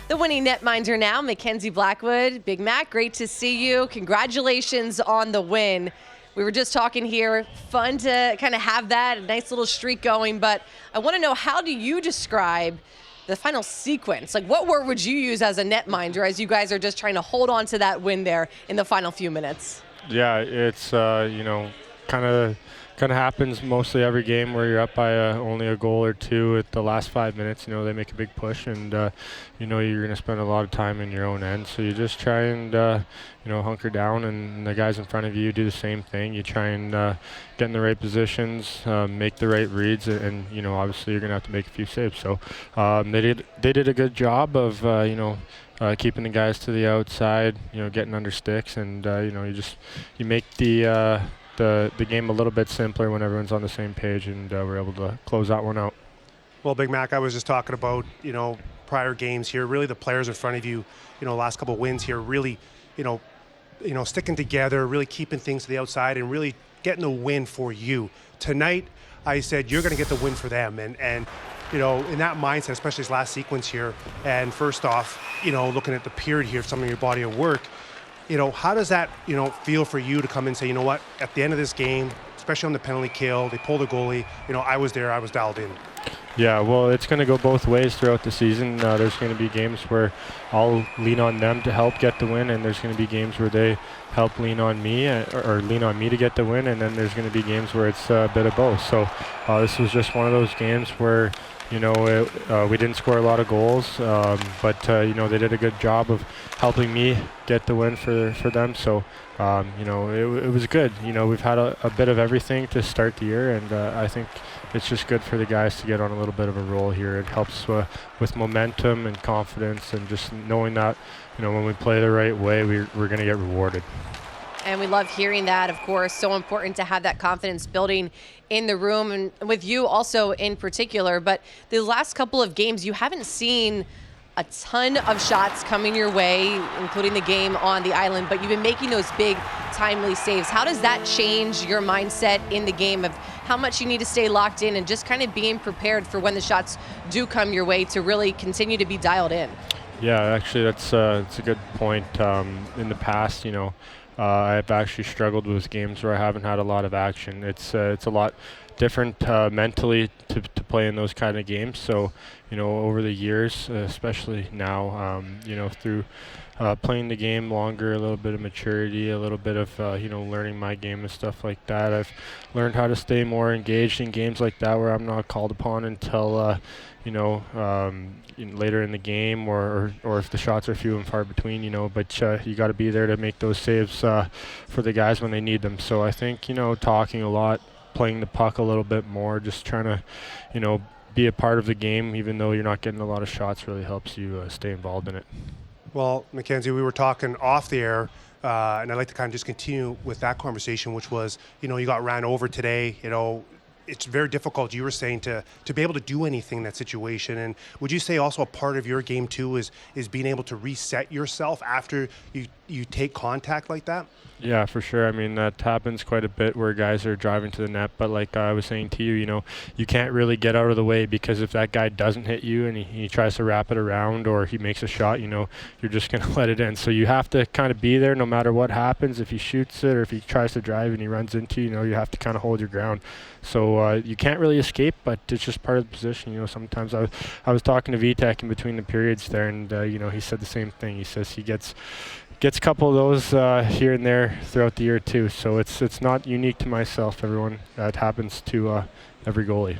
The winning netminder now, Mackenzie Blackwood. Big Mac, great to see you. Congratulations on the win. We were just talking here, fun to kind of have that, a nice little streak going, but I want to know, how do you describe the final sequence? Like, what word would you use as a netminder as you guys are just trying to hold on to that win there in the final few minutes? Yeah, it's, kind of happens mostly every game where you're up by only a goal or two at the last 5 minutes. They make a big push, and you're going to spend a lot of time in your own end. So you just try and hunker down, and the guys in front of you do the same thing. You try and get in the right positions, make the right reads, and obviously you're going to have to make a few saves. So they did a good job of keeping the guys to the outside, getting under sticks, and you make the game a little bit simpler when everyone's on the same page, and we're able to close that one out. Well, Big Mac, I was just talking about, prior games here, really the players in front of you, last couple of wins here, really, sticking together, really keeping things to the outside and really getting the win for you. Tonight, I said, you're going to get the win for them. And in that mindset, especially this last sequence here, and first off, looking at the period here, some of your body of work, how does that, feel for you to come in and say, you know what, at the end of this game, especially on the penalty kill, they pull the goalie, I was there, I was dialed in. Yeah, well, it's going to go both ways throughout the season. There's going to be games where I'll lean on them to help get the win, and there's going to be games where they help lean on me or lean on me to get the win, and then there's going to be games where it's a bit of both. So this was just one of those games where we didn't score a lot of goals, but they did a good job of helping me get the win for them. So it was good. We've had a bit of everything to start the year, and I think it's just good for the guys to get on a little bit of a roll here. It helps with momentum and confidence, and just knowing that when we play the right way, we're going to get rewarded. And we love hearing that, of course. So important to have that confidence building in the room, and with you also in particular. But the last couple of games, you haven't seen a ton of shots coming your way, including the game on the island, but you've been making those big, timely saves. How does that change your mindset in the game of how much you need to stay locked in and just kind of being prepared for when the shots do come your way to really continue to be dialed in? Yeah, actually, that's a good point. In the past, I've actually struggled with games where I haven't had a lot of action. It's a lot different mentally to play in those kind of games. So, over the years, especially now, through playing the game longer, a little bit of maturity, a little bit of, learning my game and stuff like that, I've learned how to stay more engaged in games like that where I'm not called upon until, later in the game, or if the shots are few and far between, but you got to be there to make those saves for the guys when they need them. So I think, talking a lot, playing the puck a little bit more, just trying to, be a part of the game, even though you're not getting a lot of shots, really helps you stay involved in it. Well, Mackenzie, we were talking off the air, and I'd like to kind of just continue with that conversation, which was, you got ran over today, it's very difficult, you were saying, to be able to do anything in that situation. And would you say also a part of your game too is being able to reset yourself after you take contact like that? Yeah, for sure. I mean, that happens quite a bit where guys are driving to the net, but like I was saying to you, you can't really get out of the way, because if that guy doesn't hit you and he tries to wrap it around, or he makes a shot, you're just going to let it in. So you have to kind of be there no matter what happens. If he shoots it or if he tries to drive and he runs into you, you have to kind of hold your ground. So you can't really escape, but it's just part of the position. Sometimes I was talking to Vitek in between the periods there, and he said the same thing. He says he gets a couple of those here and there throughout the year too. So it's not unique to myself. Everyone, that happens to every goalie.